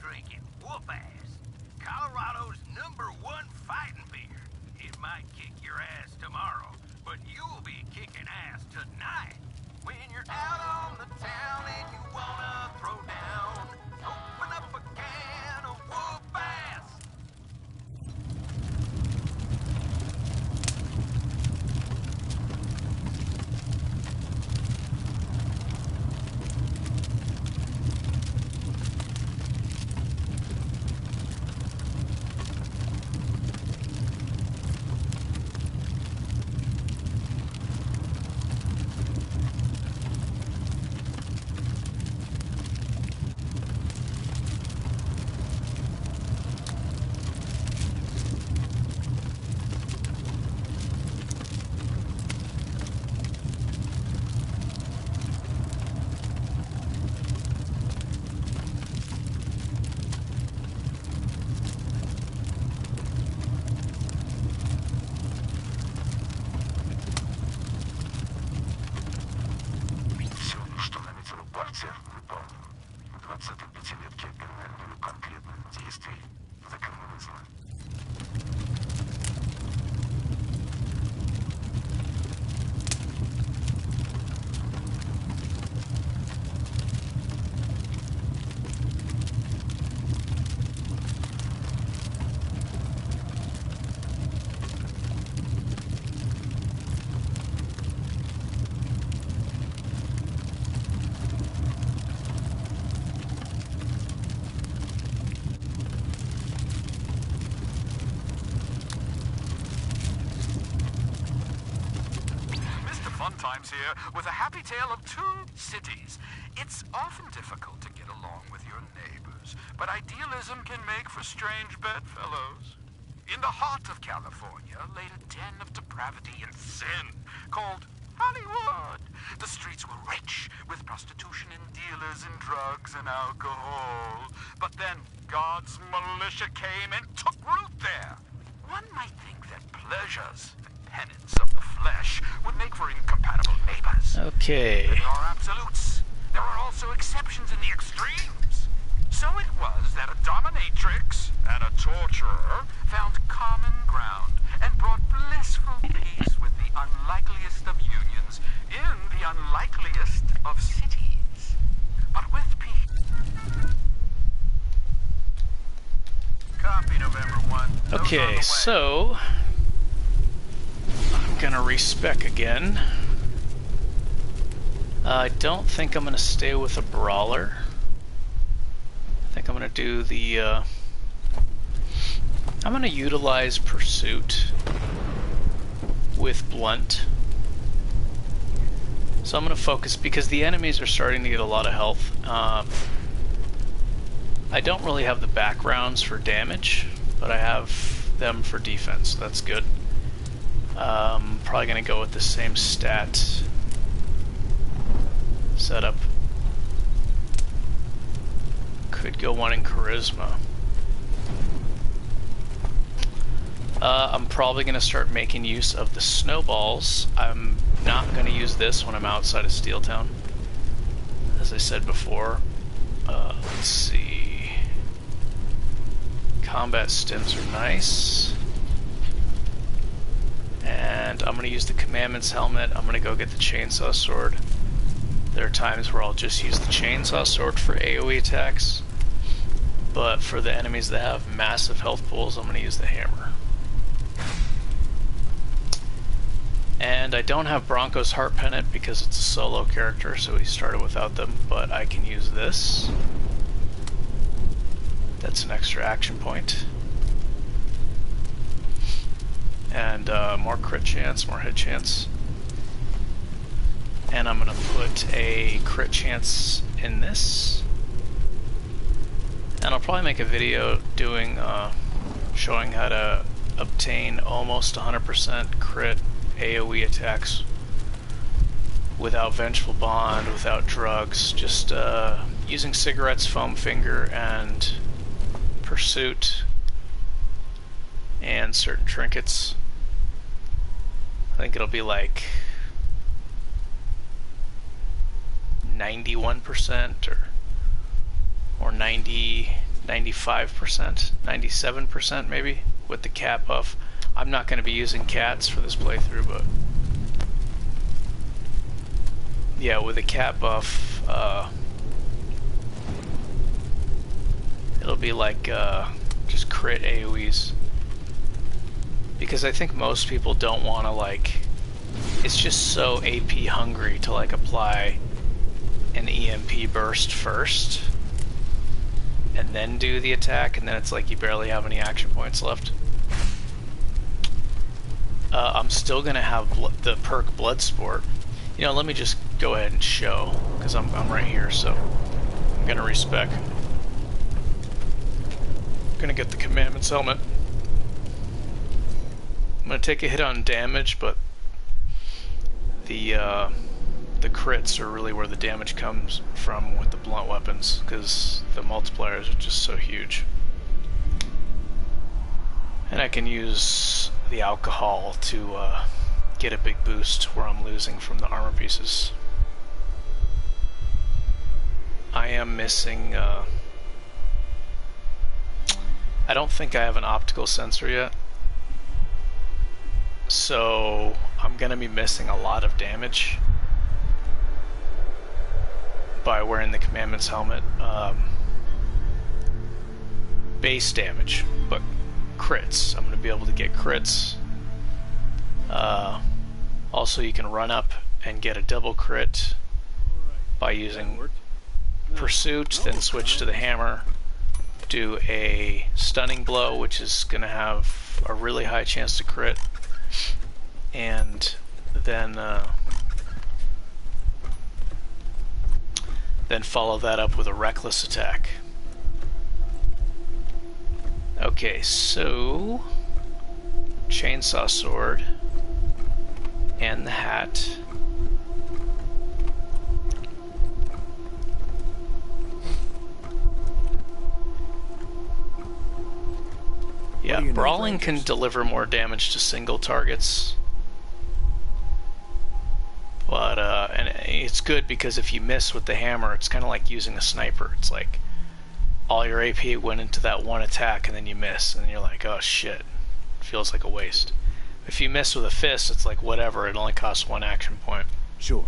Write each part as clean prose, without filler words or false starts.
drinking whoop-ass. Colorado's #1 fighting beer. It might kick your ass tomorrow, but you'll be kicking ass tonight. When you're out on the town and you wanna throw down, open up a can of whoop-ass. Times here with a happy tale of 2 cities. It's often difficult to get along with your neighbors, but idealism can make for strange bedfellows. In the heart of California lay a den of depravity and sin called Hollywood. The streets were rich with prostitution and dealers in drugs and alcohol. But then God's militia came and took root there. One might think that pleasures and penance of the flesh would make for incompatible neighbors. Okay. There are absolutes. There are also exceptions in the extremes. So it was that a dominatrix and a torturer found common ground and brought blissful peace with the unlikeliest of unions in the unlikeliest of cities. But with peace. Copy, November 1. Okay, so I'm gonna respec again. I don't think I'm gonna stay with a brawler. I think I'm gonna do the I'm gonna utilize pursuit with blunt. So I'm gonna focus because the enemies are starting to get a lot of health. I don't really have the backgrounds for damage, but I have them for defense. That's good. Probably gonna go with the same stat setup. Could go one in charisma. I'm probably gonna start making use of the snowballs. I'm not gonna use this when I'm outside of Steeltown, as I said before. Let's see. Combat stims are nice. And I'm going to use the Commandment's helmet. I'm going to go get the chainsaw sword. There are times where I'll just use the chainsaw sword for AoE attacks. But for the enemies that have massive health pools, I'm going to use the hammer. And I don't have Bronco's Heart Pennant because it's a solo character, so he started without them. But I can use this. That's an extra action point. And more crit chance, more hit chance. And I'm going to put a crit chance in this. And I'll probably make a video doing showing how to obtain almost 100% crit AoE attacks without Vengeful Bond, without drugs, just using cigarettes, foam finger, and pursuit, and certain trinkets. I think it'll be like 91% or 90 95%, 97% maybe, with the cat buff. I'm not going to be using cats for this playthrough, but yeah, with a cat buff, it'll be like just crit AoEs. Because I think most people don't want to, like, it's just so AP hungry to like apply an EMP burst first and then do the attack, and then it's like you barely have any action points left. I'm still gonna have the perk Blood Sport. You know, let me just go ahead and show, because I'm right here, so I'm gonna respec. I'm gonna get the Commandment's helmet. I'm gonna take a hit on damage, but the crits are really where the damage comes from with the blunt weapons, because the multipliers are just so huge. And I can use the alcohol to get a big boost where I'm losing from the armor pieces. I am missing... I don't think I have an optical sensor yet, so I'm going to be missing a lot of damage by wearing the Commandment's helmet. Base damage, but crits. I'm going to be able to get crits. Also, you can run up and get a double crit by using Pursuit, then switch to the hammer, do a stunning blow, which is going to have a really high chance to crit, and then follow that up with a reckless attack. Okay, so chainsaw sword and the hat. Yeah, brawling can deliver more damage to single targets. But, and it's good because if you miss with the hammer, it's kind of like using a sniper. It's like all your AP went into that one attack and then you miss, and you're like, oh shit, it feels like a waste. If you miss with a fist, it's like whatever, it only costs one action point. Sure.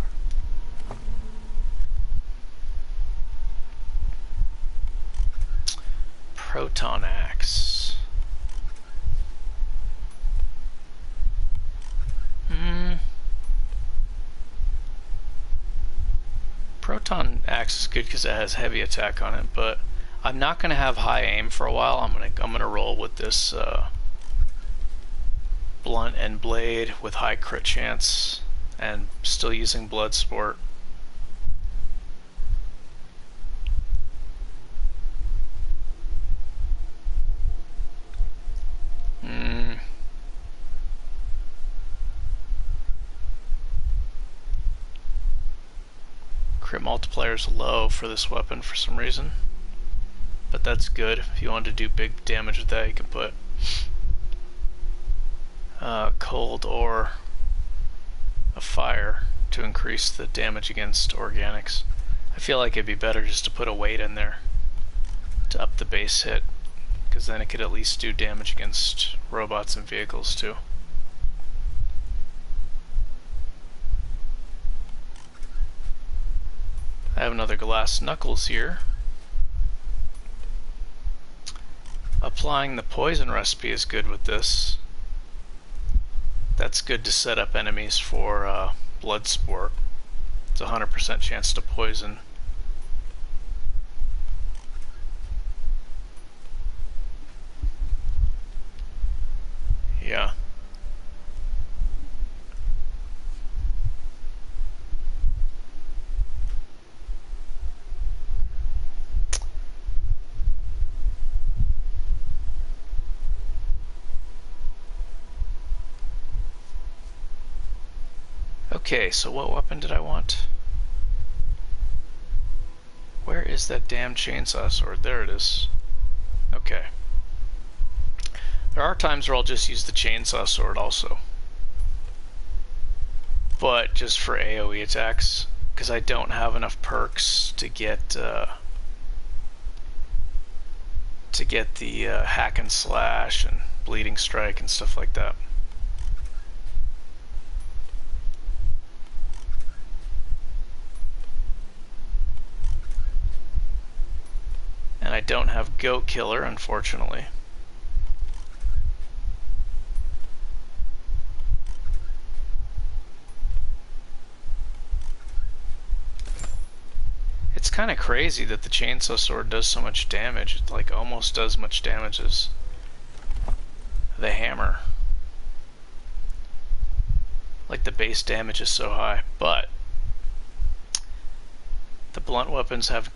Proton axe. Proton axe is good because it has heavy attack on it, but I'm not going to have high aim for a while. I'm gonna roll with this blunt and blade with high crit chance, and still using Blood Sport. Crit multiplier is low for this weapon for some reason, but that's good. If you want to do big damage with that, you can put cold or a fire to increase the damage against organics. I feel like it'd be better just to put a weight in there to up the base hit, because then it could at least do damage against robots and vehicles too. I have another glass knuckles here. Applying the poison recipe is good with this. That's good to set up enemies for Blood Sport. It's a 100% chance to poison. Yeah. Okay, so what weapon did I want? Where is that damn chainsaw sword? There it is. Okay. There are times where I'll just use the chainsaw sword also, but just for AoE attacks, because I don't have enough perks to get to get the hack and slash and bleeding strike and stuff like that. And I don't have Goat Killer, unfortunately. It's kind of crazy that the chainsaw sword does so much damage. It like almost does much damage as the hammer. Like the base damage is so high, but the blunt weapons have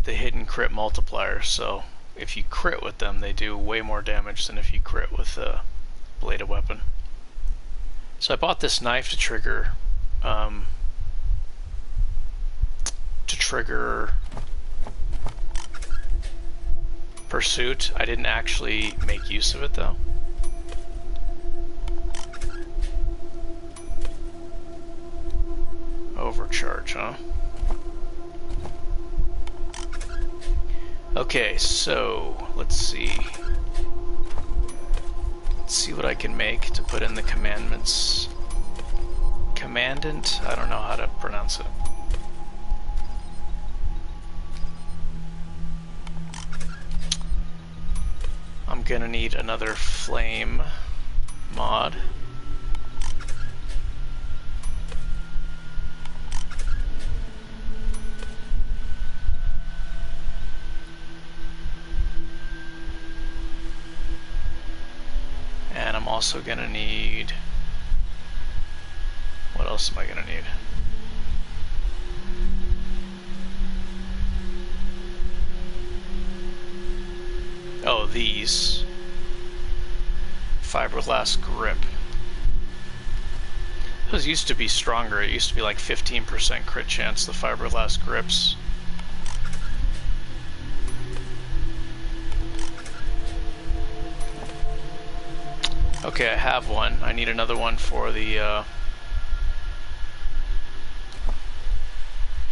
the hidden crit multiplier, so if you crit with them, they do way more damage than if you crit with a bladed weapon. So I bought this knife to trigger pursuit. I didn't actually make use of it though. Overcharge, huh? Okay, so let's see. Let's see what I can make to put in the commandments. Commandant? I don't know how to pronounce it. I'm gonna need another flame mod. And I'm also gonna need... What else am I gonna need? Oh, these. Fiberglass grip. Those used to be stronger. It used to be like 15% crit chance, the fiberglass grips. Okay, I have one. I need another one for the,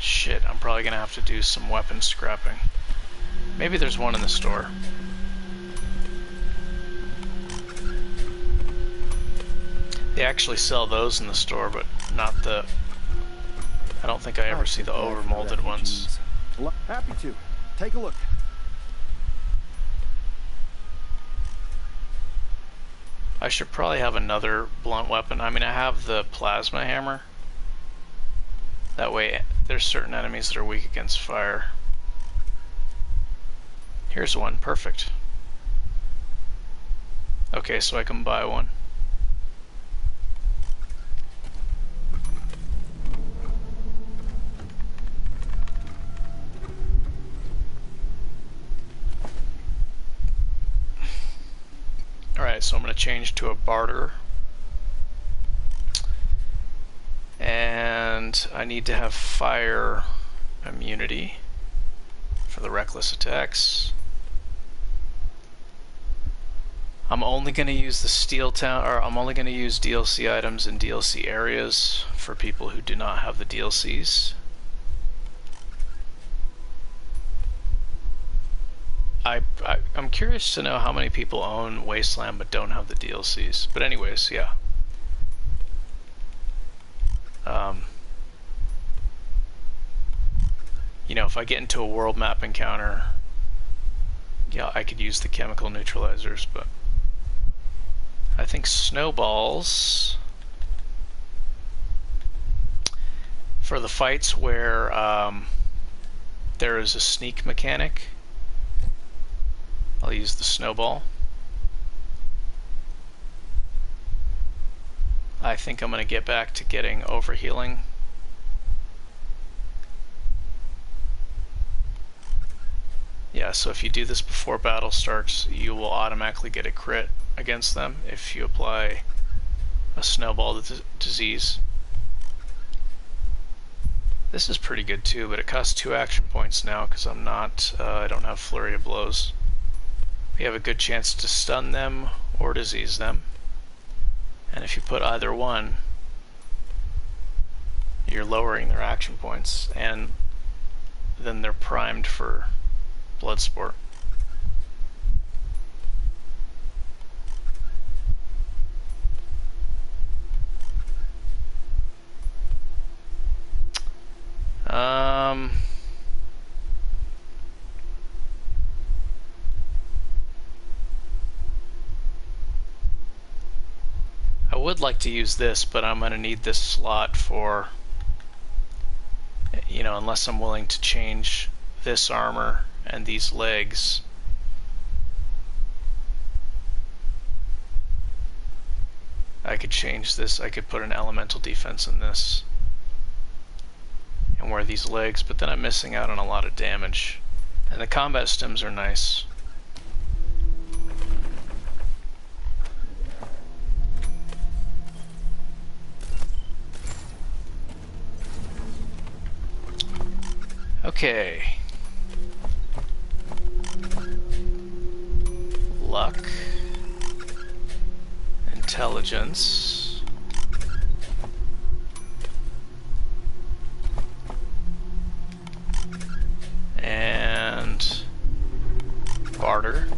Shit, I'm probably gonna have to do some weapon scrapping. Maybe there's one in the store. They actually sell those in the store, but not the... I don't think I ever see the overmolded ones. Happy to. Take a look. I should probably have another blunt weapon. I mean, I have the plasma hammer. That way, there's certain enemies that are weak against fire. Here's one. Perfect. Okay, so I can buy one. Alright, so I'm going to change to a barter. And I need to have fire immunity for the reckless attacks. I'm only going to use the steel town, or I'm only going to use DLC items in DLC areas for people who do not have the DLCs. I'm curious to know how many people own Wasteland but don't have the DLCs. But anyways, yeah. You know, if I get into a world map encounter, yeah, I could use the chemical neutralizers, but I think snowballs for the fights where there is a sneak mechanic. I'll use the snowball. I think I'm going to get back to getting overhealing. Yeah, so if you do this before battle starts, you will automatically get a crit against them if you apply a snowball disease. This is pretty good too, but it costs 2 action points now because I'm not, I don't have Flurry of Blows. We have a good chance to stun them or disease them. And if you put either one, you're lowering their action points, and then they're primed for Bloodsport. would like to use this, but I'm going to need this slot for, you know, unless I'm willing to change this armor and these legs. I could change this, I could put an elemental defense in this and wear these legs, but then I'm missing out on a lot of damage. And the combat stims are nice. Okay. Luck. Intelligence. And barter.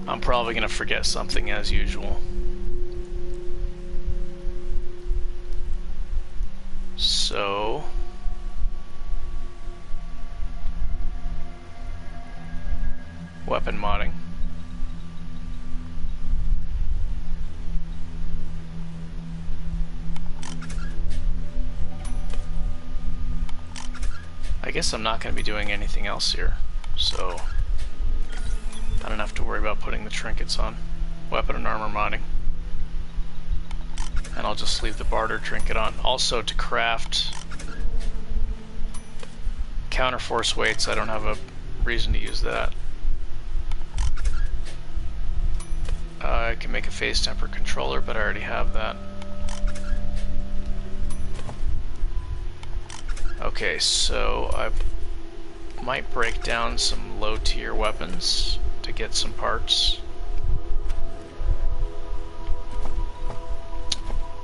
I'm probably going to forget something as usual. So weapon modding. I guess I'm not going to be doing anything else here, so I don't have to worry about putting the trinkets on. Weapon and armor modding. And I'll just leave the barter trinket on. Also, to craft counterforce weights, I don't have a reason to use that. I can make a phase temper controller, but I already have that. Okay, so I might break down some low tier weapons to get some parts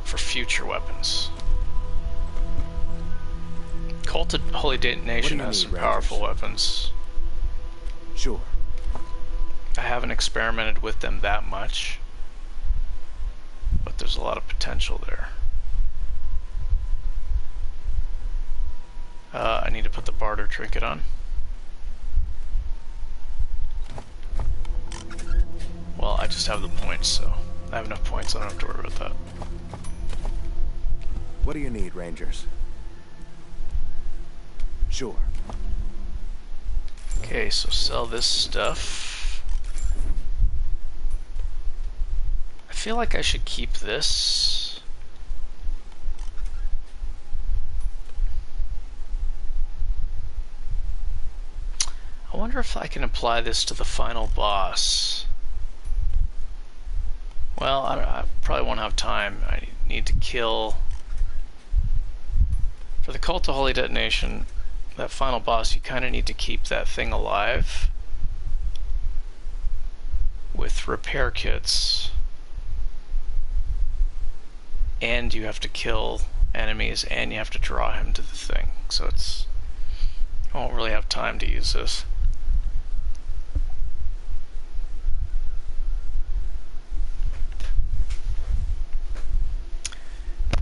for future weapons. Cult of Holy Detonation has some powerful weapons. Sure. I haven't experimented with them that much, but there's a lot of potential there. I need to put the barter trinket on. Well, I just have the points, so I have enough points, I don't have to worry about that. What do you need, Rangers? Sure. Okay, so sell this stuff. I feel like I should keep this. I wonder if I can apply this to the final boss. Well, I probably won't have time. I need to kill... For the Cult of Holy Detonation, that final boss, you kind of need to keep that thing alive with repair kits. And you have to kill enemies, and you have to draw him to the thing. So it's... I won't really have time to use this.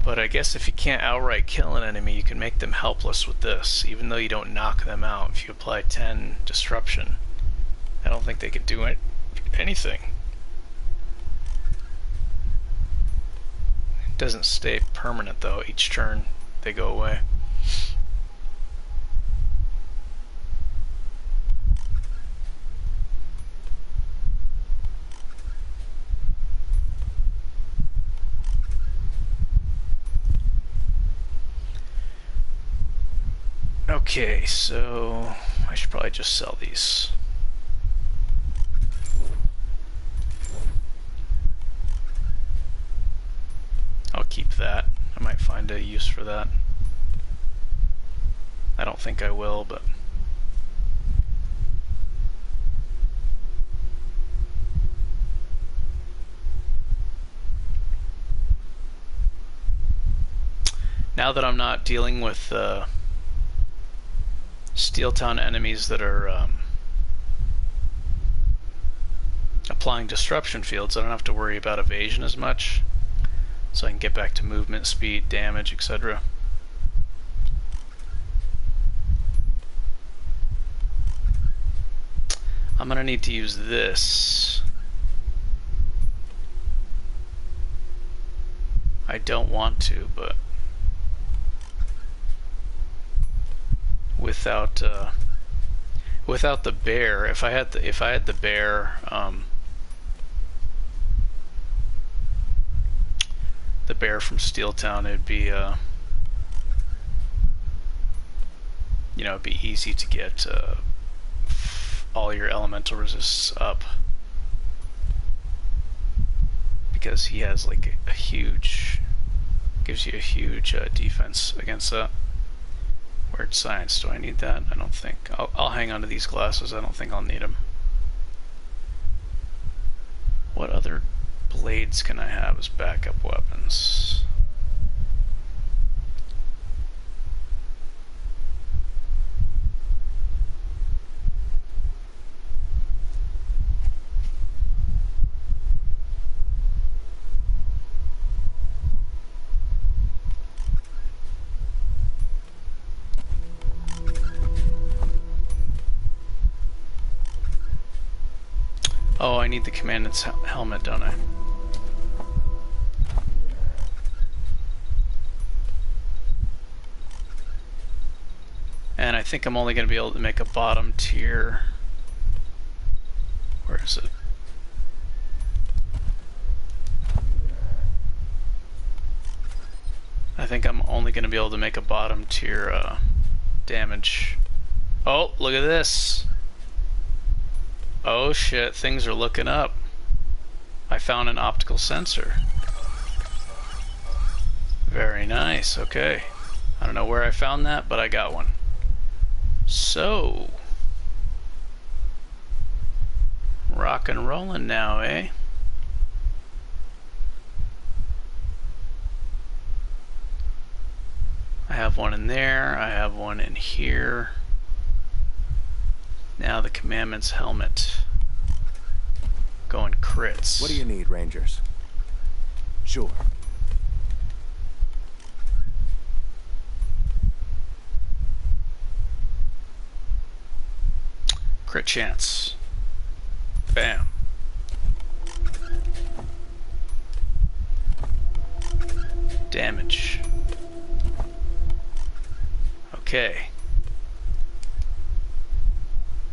But I guess if you can't outright kill an enemy, you can make them helpless with this, even though you don't knock them out. If you apply 10 disruption, I don't think they could do anything. It doesn't stay permanent though, each turn they go away. Okay, so I should probably just sell these. I'll keep that. I might find a use for that. I don't think I will, but... Now that I'm not dealing with Steel Town enemies that are applying disruption fields, I don't have to worry about evasion as much. so I can get back to movement, speed, damage, etc. I'm gonna need to use this. I don't want to, but without the bear, if I had the bear, the bear from Steel Town, it'd be you know, it'd be easy to get all your elemental resists up, because he has like a huge, gives you a huge defense against that. Weird science, do I need that? I don't think. I'll hang on to these glasses, I don't think I'll need them. What other blades can I have as backup weapons? Oh, I need the commandant's helmet, don't I? And I think I'm only going to be able to make a bottom tier. Where is it? I think I'm only going to be able to make a bottom tier damage. Oh, look at this. Oh shit, things are looking up. I found an optical sensor. Very nice, okay. I don't know where I found that, but I got one. So, rock and rollin' now, eh? I have one in there, I have one in here. Now the commandment's helmet. Going crits. What do you need, Rangers? Sure. Crit chance. Bam. Damage. Okay.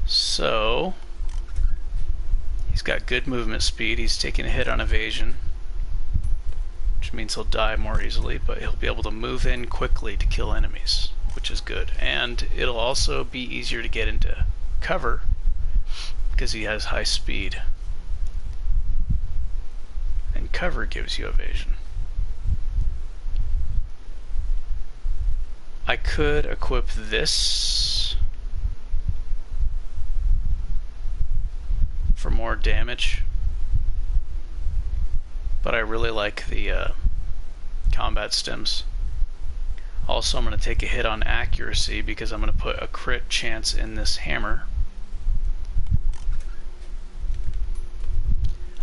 So, he's got good movement speed. He's taking a hit on evasion, which means he'll die more easily, but he'll be able to move in quickly to kill enemies, which is good. And it'll also be easier to get into cover because he has high speed. And cover gives you evasion. I could equip this for more damage, but I really like the combat stims. Also, I'm going to take a hit on accuracy because I'm going to put a crit chance in this hammer.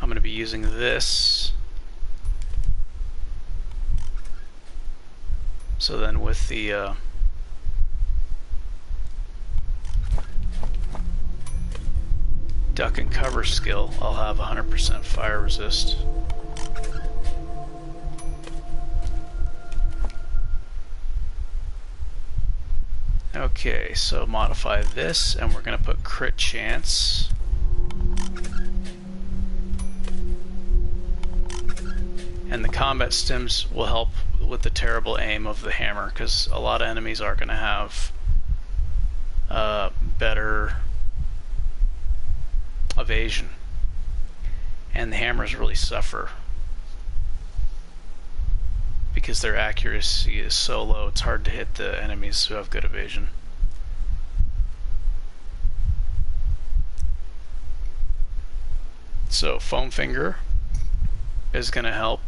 I'm going to be using this. So then with the duck and cover skill, I'll have 100% fire resist. Okay, so modify this, and we're going to put crit chance. And the combat stims will help with the terrible aim of the hammer, because a lot of enemies are going to have better evasion, and the hammers really suffer because their accuracy is so low. It's hard to hit the enemies who have good evasion. So Foam Finger is going to help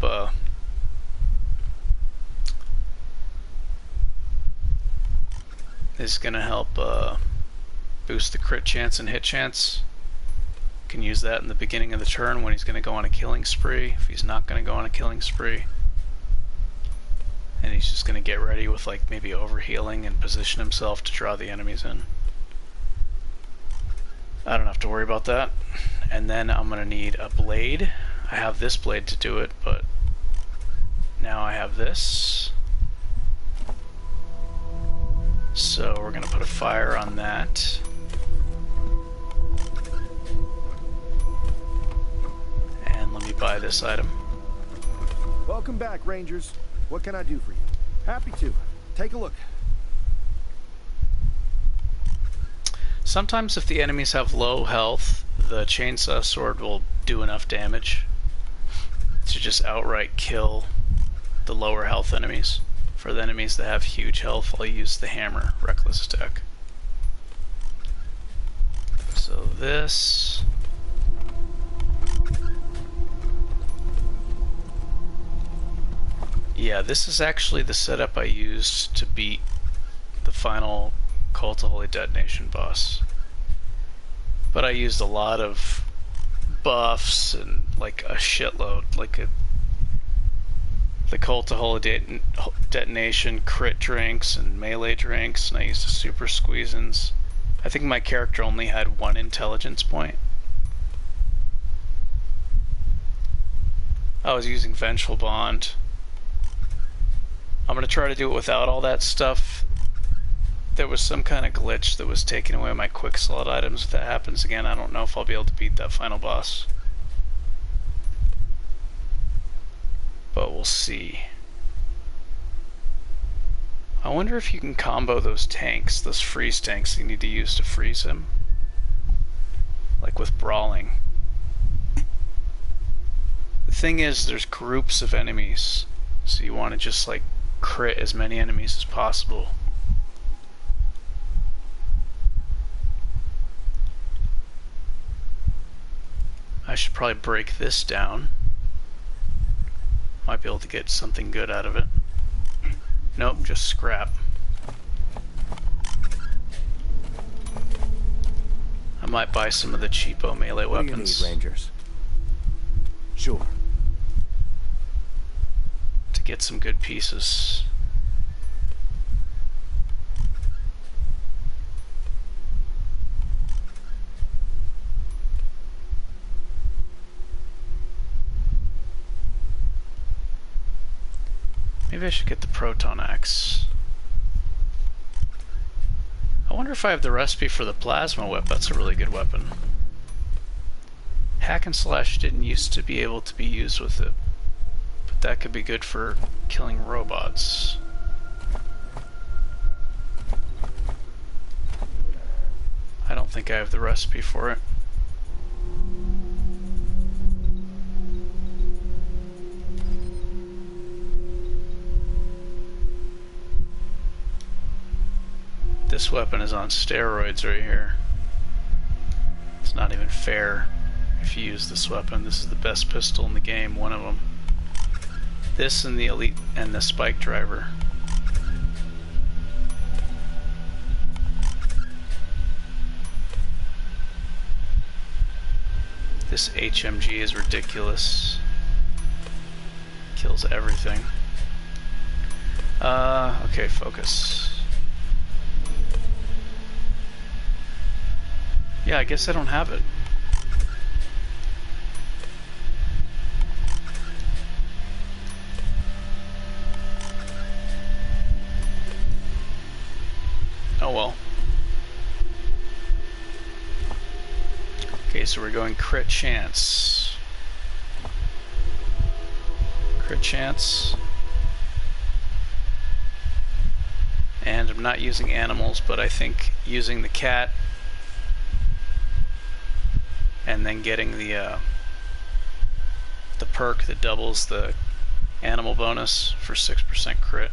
boost the crit chance and hit chance. Can use that in the beginning of the turn when he's going to go on a killing spree. If he's not going to go on a killing spree, then he's just going to get ready with like maybe overhealing and position himself to draw the enemies in. I don't have to worry about that. And then I'm going to need a blade. I have this blade to do it, but now I have this. So we're going to put a fire on that. And let me buy this item. Welcome back, Rangers. What can I do for you? Happy to. Take a look. Sometimes if the enemies have low health, the chainsaw sword will do enough damage to just outright kill the lower health enemies. For the enemies that have huge health, I'll use the hammer, reckless attack. So this... Yeah, this is actually the setup I used to beat the final Cult of Holy Detonation boss. But I used a lot of buffs and like a shitload, like the Cult of Holy Detonation crit drinks and melee drinks, and I used the super squeeze-ins. I think my character only had 1 intelligence point. I was using Vengeful Bond. I'm going to try to do it without all that stuff. There was some kind of glitch that was taking away my quick slot items. If that happens again, I don't know if I'll be able to beat that final boss. But we'll see. I wonder if you can combo those tanks, those freeze tanks you need to use to freeze him. Like with brawling. The thing is, there's groups of enemies, so you want to just like crit as many enemies as possible. I should probably break this down. Might be able to get something good out of it. Nope, just scrap. I might buy some of the cheapo melee weapons. What do you need, Rangers? Sure. To get some good pieces. Maybe I should get the proton axe. I wonder if I have the recipe for the plasma whip. That's a really good weapon. Hack and slash didn't used to be able to be used with it, but that could be good for killing robots. I don't think I have the recipe for it. This weapon is on steroids right here. It's not even fair if you use this weapon. This is the best pistol in the game, one of them. This and the Elite and the Spike Driver. This HMG is ridiculous. Kills everything. Okay, focus. Yeah, I guess I don't have it. Oh well. Okay, so we're going crit chance. Crit chance. And I'm not using animals, but I think using the cat and then getting the perk that doubles the animal bonus for 6% crit.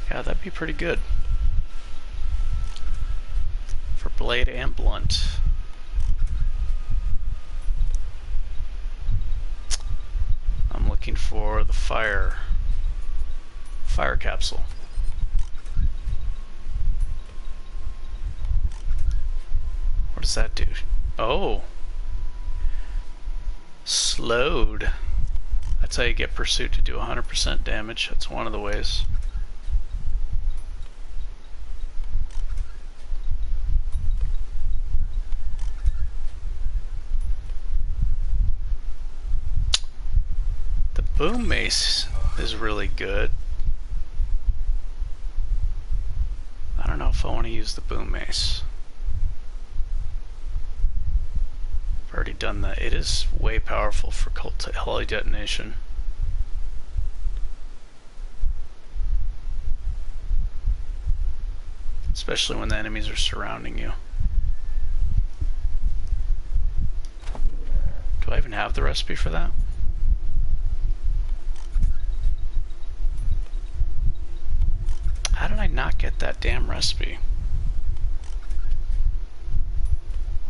Yeah, that'd be pretty good. For blade and blunt. I'm looking for the fire capsule. What does that do? Oh. Slowed. That's how you get Pursuit to do 100% damage. That's one of the ways. The Boom Mace is really good. I don't know if I want to use the Boom Mace. I've already done that. It is way powerful for Holy Detonation. Especially when the enemies are surrounding you. Do I even have the recipe for that? How did I not get that damn recipe?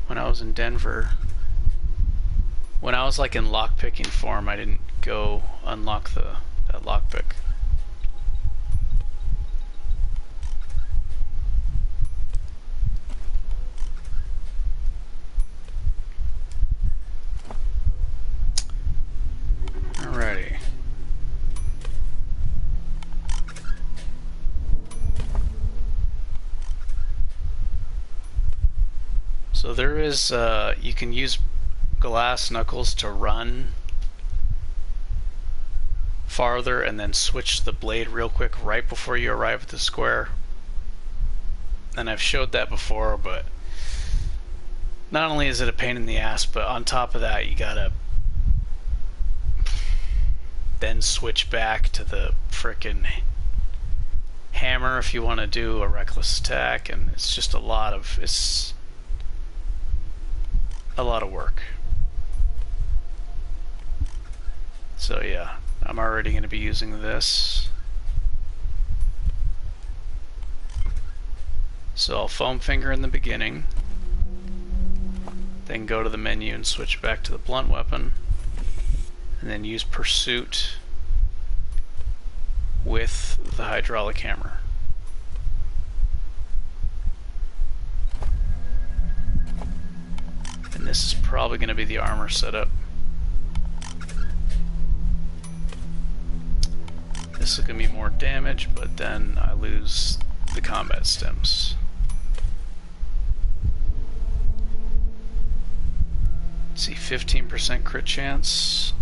When I was in Denver, when I was like in lockpicking form, I didn't go unlock that lockpick. Alrighty. So there is, you can use glass knuckles to run farther and then switch the blade real quick right before you arrive at the square. And I've showed that before, but not only is it a pain in the ass, but on top of that you gotta then switch back to the frickin' hammer if you want to do a reckless attack, and it's just a lot of work. So yeah, I'm already going to be using this. So I'll foam finger in the beginning, then go to the menu and switch back to the blunt weapon, and then use Pursuit with the hydraulic hammer. And this is probably going to be the armor setup. This is going to be more damage, but then I lose the combat stems. Let's see, 15% crit chance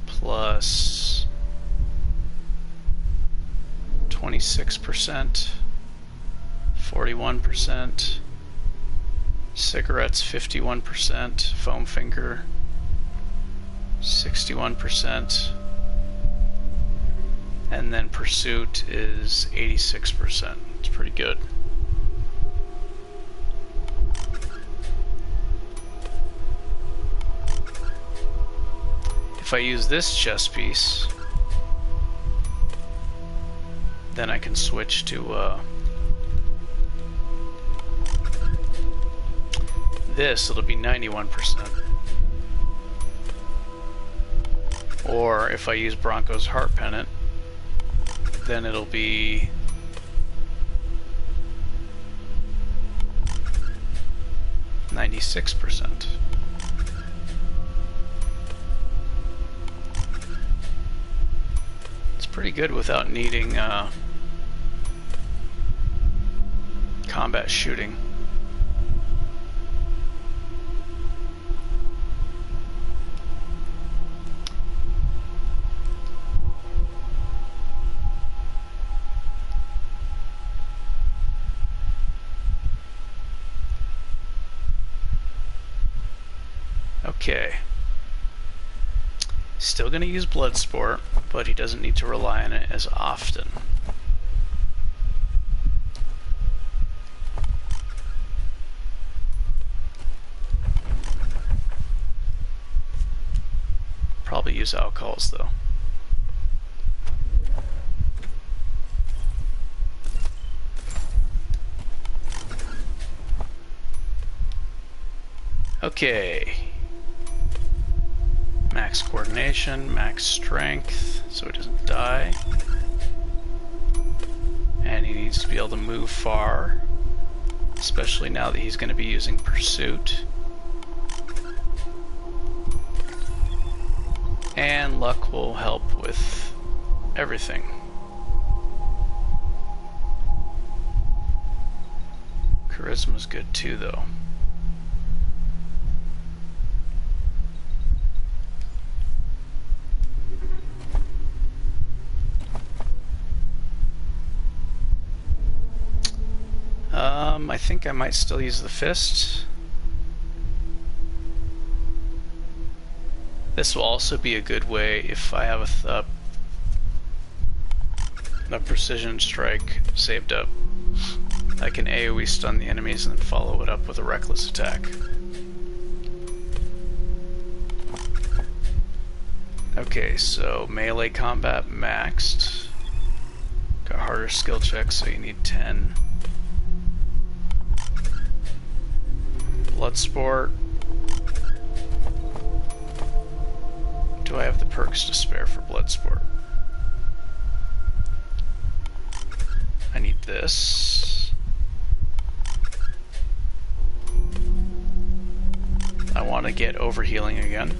plus 26%, 41%, cigarettes 51%, foam finger 61%, and then Pursuit is 86%. It's pretty good. If I use this chest piece, then I can switch to this. It'll be 91%. Or if I use Bronco's Heart Pennant, then it'll be 96%. It's pretty good without needing combat shooting. Okay. Still going to use Bloodsport, but he doesn't need to rely on it as often. Probably use alcohols though. Okay. Max coordination, max strength, so he doesn't die. And he needs to be able to move far, especially now that he's going to be using Pursuit. And luck will help with everything. Charisma's good too, though. I think I might still use the fist. This will also be a good way if I have a precision strike saved up. I can AoE stun the enemies and then follow it up with a reckless attack. Okay, so melee combat maxed. Got harder skill checks, so you need 10. Bloodsport. Do I have the perks to spare for Bloodsport? I need this. I want to get overhealing again.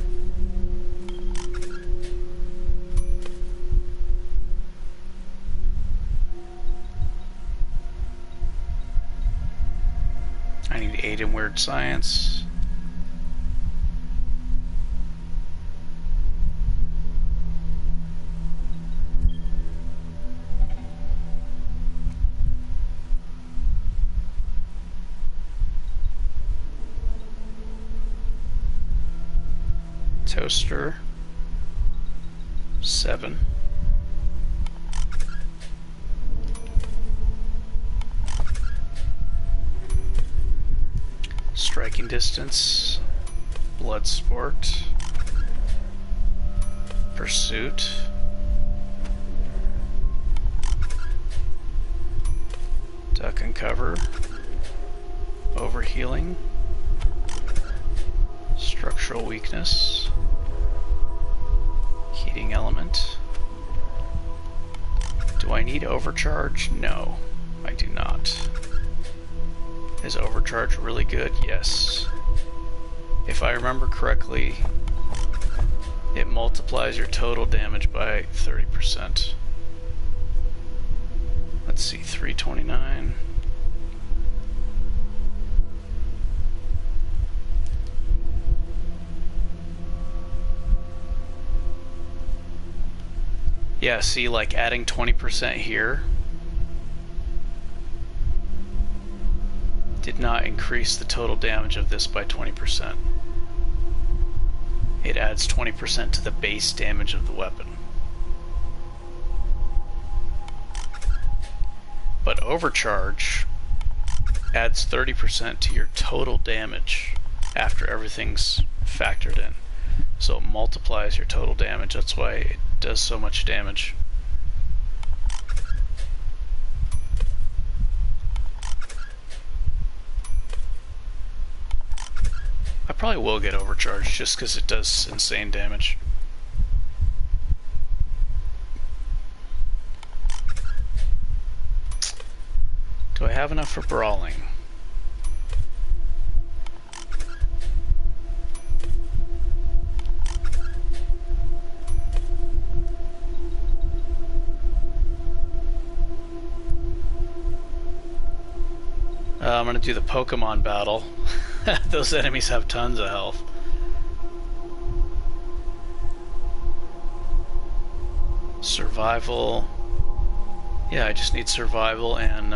I need 8 in Weird Science. Toaster. 7. Striking distance, Bloodsport, Pursuit, Duck and Cover, Overhealing, Structural Weakness, Heating Element. Do I need Overcharge? No, I do not. Is Overcharge really good? Yes. If I remember correctly, it multiplies your total damage by 30%. Let's see, 329. Yeah, see, like adding 20% here did not increase the total damage of this by 20%. It adds 20% to the base damage of the weapon. But Overcharge adds 30% to your total damage after everything's factored in. So it multiplies your total damage. That's why it does so much damage. I probably will get Overcharged just because it does insane damage. Do I have enough for Brawling? I'm gonna do the Pokemon battle. Those enemies have tons of health. Survival. Yeah, I just need survival and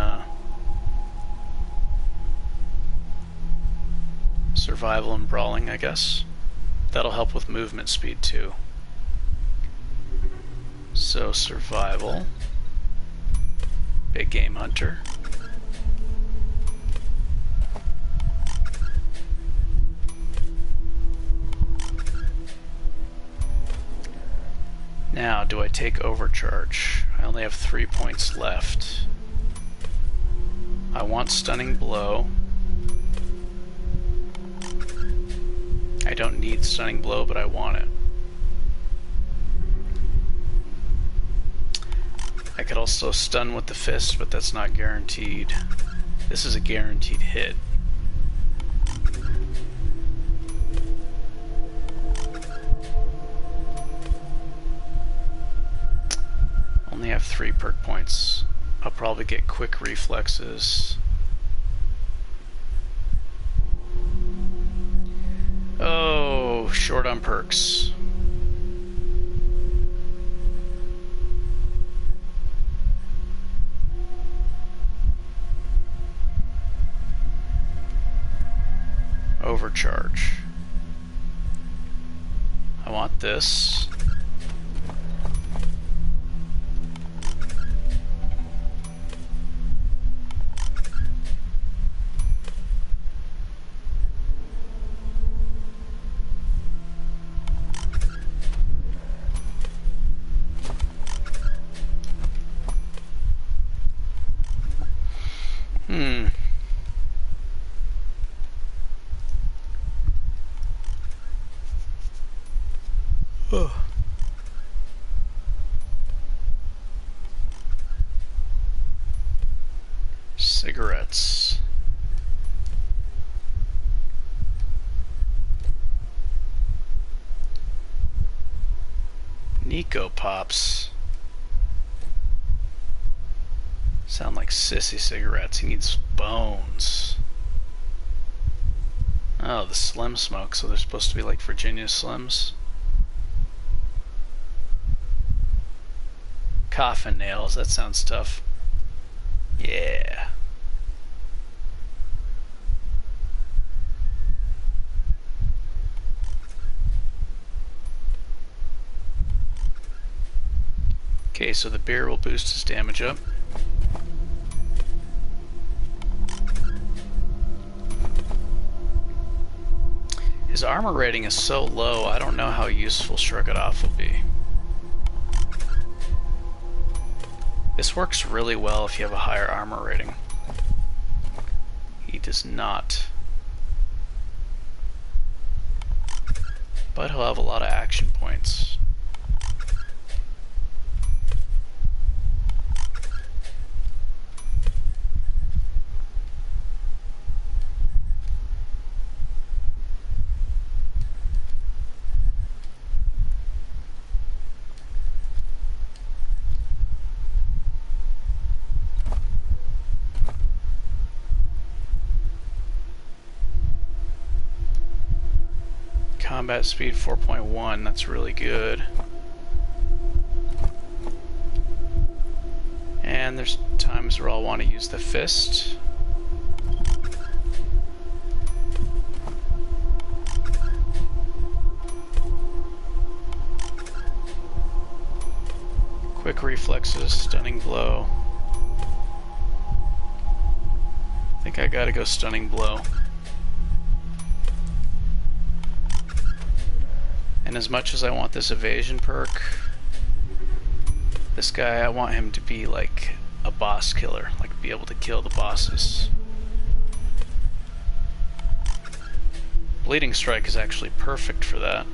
survival and brawling, I guess. That'll help with movement speed too. So survival. Big Game Hunter. Now, do I take Overcharge? I only have 3 points left. I want Stunning Blow. I don't need Stunning Blow, but I want it. I could also stun with the fist, but that's not guaranteed. This is a guaranteed hit. free perk points. I'll probably get quick reflexes. Oh, short on perks. Overcharge. I want this. Cigarettes. Nico Pops. Sound like sissy cigarettes. He needs bones. Oh, the Slim Smoke, so they're supposed to be like Virginia Slims. Coffin nails, that sounds tough. Yeah. Okay, so the beer will boost his damage up. His armor rating is so low, I don't know how useful Shrug It Off will be. This works really well if you have a higher armor rating. He does not. But he'll have a lot of action points. Combat speed 4.1, that's really good. And there's times where I'll want to use the fist. Quick reflexes, stunning blow. I think I gotta go stunning blow. And as much as I want this evasion perk, this guy, I want him to be like a boss killer, like be able to kill the bosses. Bleeding Strike is actually perfect for that.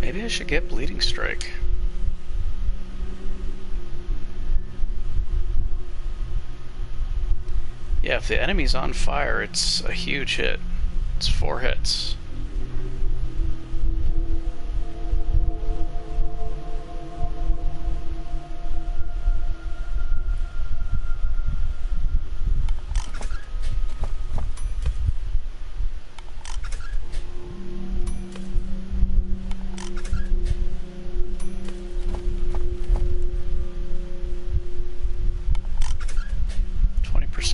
Maybe I should get Bleeding Strike. Yeah, if the enemy's on fire, it's a huge hit. It's 4 hits.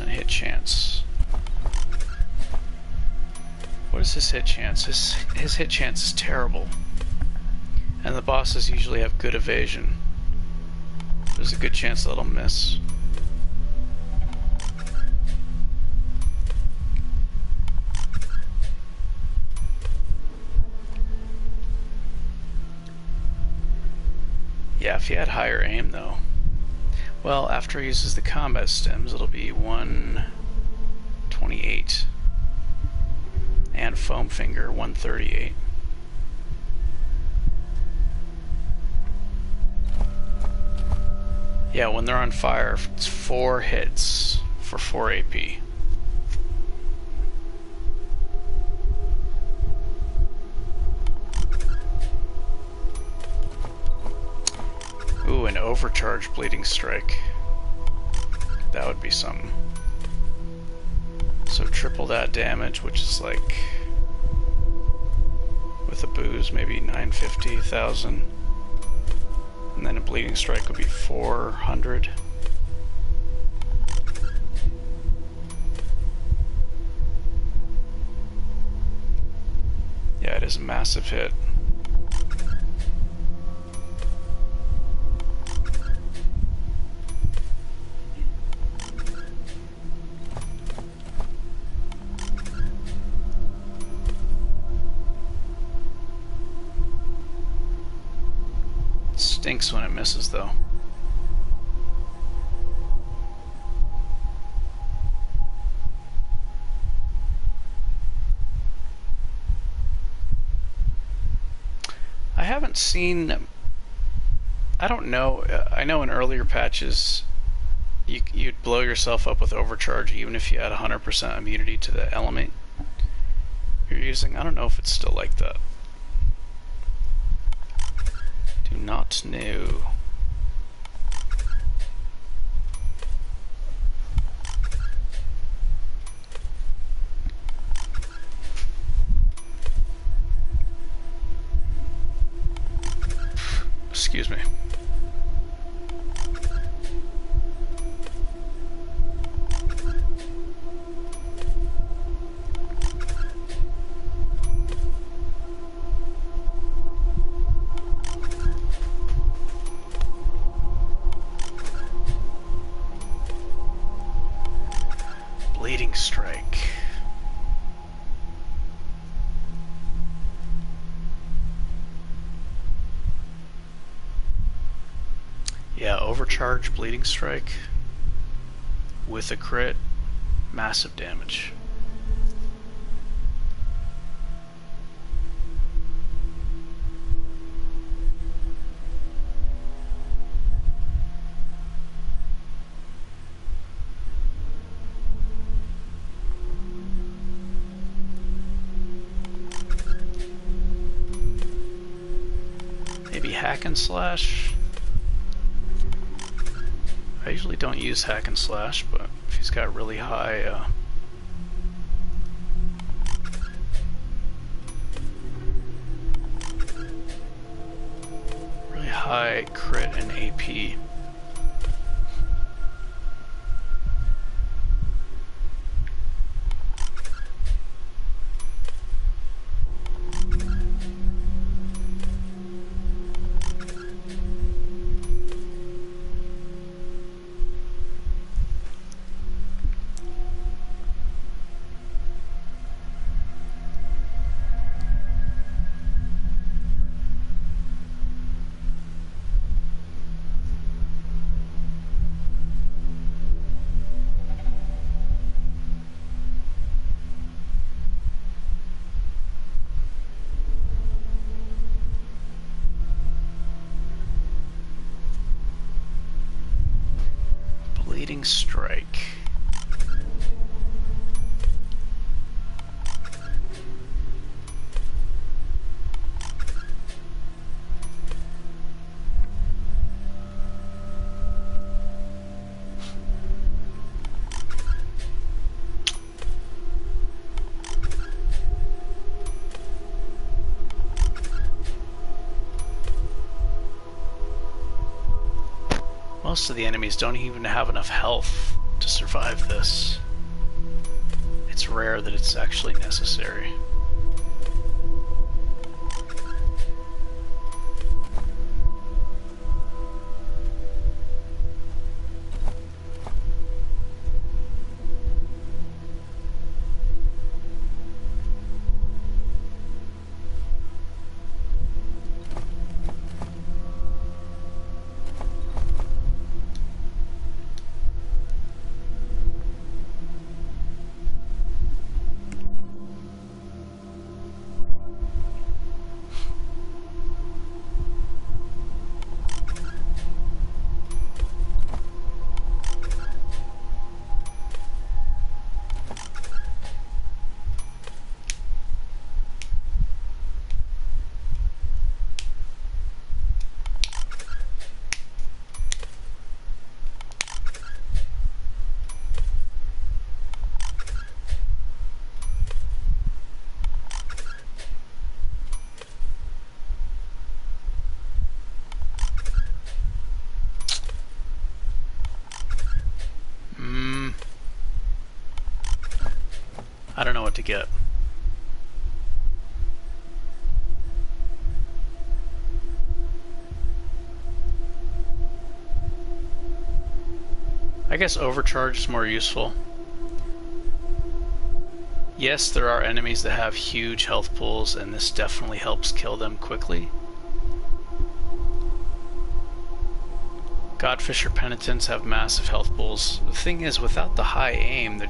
Hit chance. What is his hit chance? His hit chance is terrible. And the bosses usually have good evasion. There's a good chance that I'll miss. Yeah, if he had higher aim though. Well, after he uses the combat stems, it'll be 128. And Foam Finger, 138. Yeah, when they're on fire, it's 4 hits for 4 AP. Ooh, an overcharge bleeding strike. That would be something. So triple that damage, which is like, with a booze, maybe 950, 1,000. And then a bleeding strike would be 400. Yeah, it is a massive hit. Stinks when it misses, though. I haven't seen... I don't know. I know in earlier patches you'd blow yourself up with overcharge even if you had 100% immunity to the element you're using. I don't know if it's still like that. Do not know. Excuse me. Bleeding strike. Yeah, overcharge bleeding strike with a crit, massive damage. Maybe hack and slash. I usually don't use hack and slash, but if he's got really high crit and AP. Bleeding strike. Most of the enemies don't even have enough health to survive this. It's rare that it's actually necessary. to get. I guess overcharge is more useful. Yes, there are enemies that have huge health pools, and this definitely helps kill them quickly. Godfisher penitents have massive health pools. The thing is, without the high aim,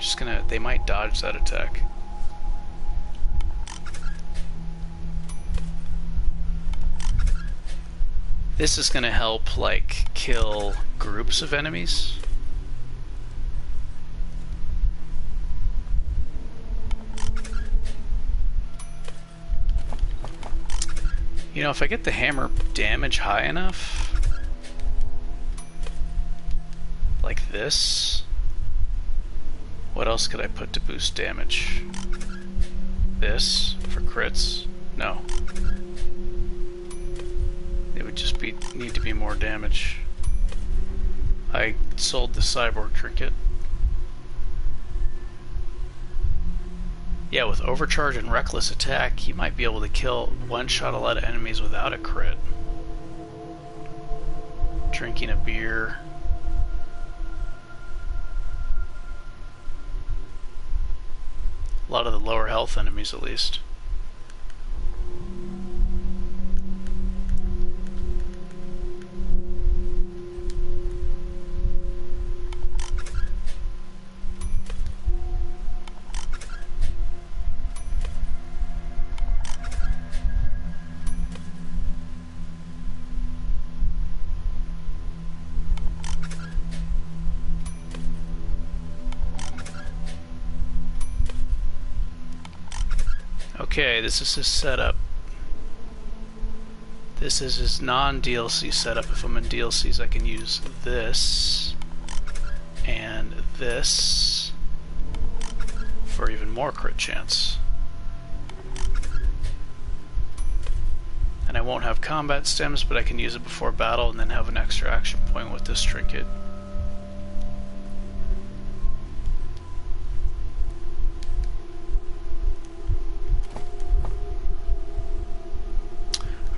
they might dodge that attack. This is gonna help, like, kill groups of enemies. You know, if I get the hammer damage high enough, like this, what else could I put to boost damage? This for crits? No. It would just need to be more damage. I sold the cyborg trinket. Yeah, with overcharge and reckless attack, you might be able to one-shot a lot of enemies without a crit. Drinking a beer. A lot of the lower health enemies, at least. Okay, this is his setup. This is his non-DLC setup. If I'm in DLCs, I can use this and this for even more crit chance. And I won't have combat stems, but I can use it before battle and then have an extra action point with this trinket.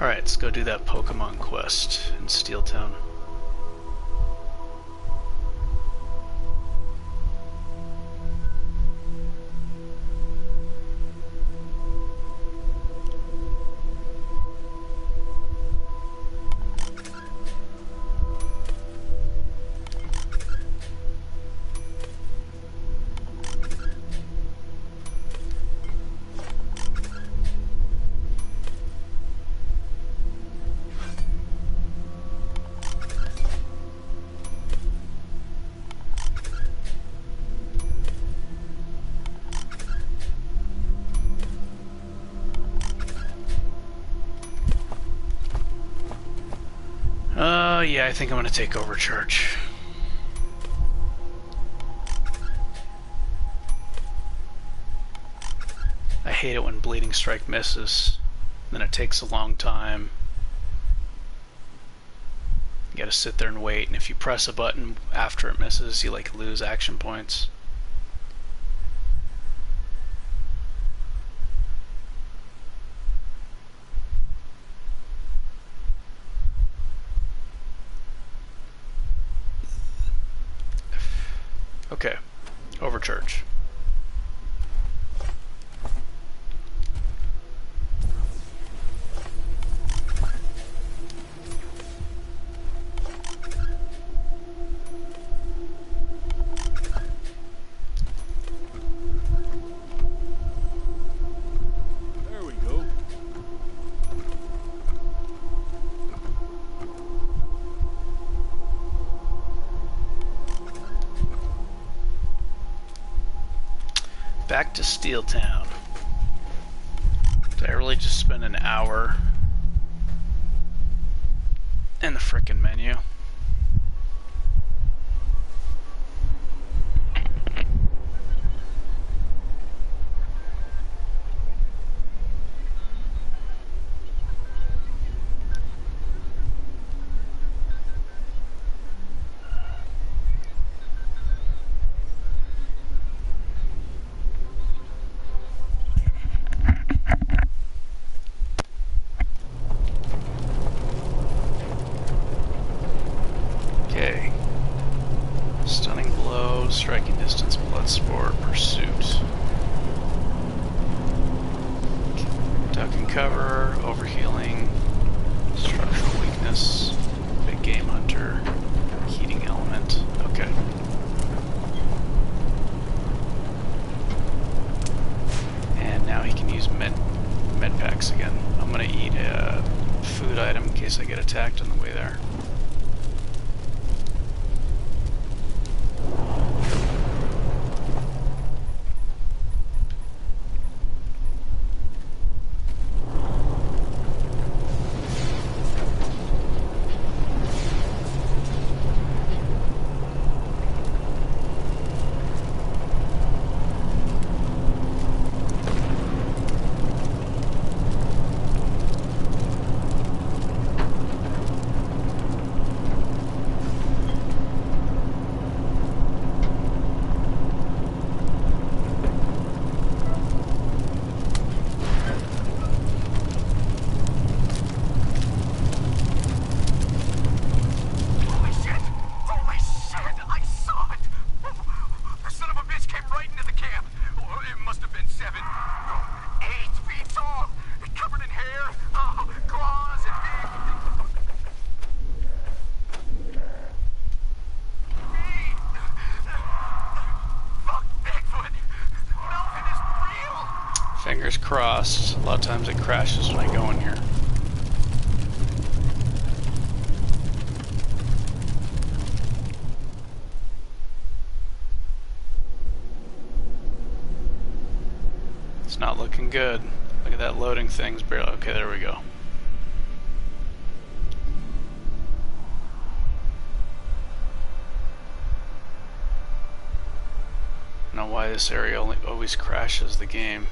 Alright, let's go do that Pokemon quest in Steel Town. Yeah, I think I'm gonna take overcharge. I hate it when Bleeding Strike misses. Then it takes a long time. You gotta sit there and wait, and if you press a button after it misses, you like lose action points. Okay, overcharge. There we go. Back to Steel Town. Did I really just spend an hour in the frickin' menu? cover, overhealing, structural weakness, big game hunter, heating element. Okay. And now he can use med packs again. I'm gonna eat a food item in case I get attacked on the way there. Fingers crossed. A lot of times it crashes when I go in here. It's not looking good. Look at that loading thing's barely. Okay, there we go. I don't know why this area always crashes the game.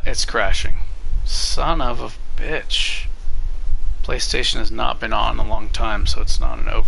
It's crashing. Son of a bitch. PlayStation has not been on in a long time, so it's not an overheat.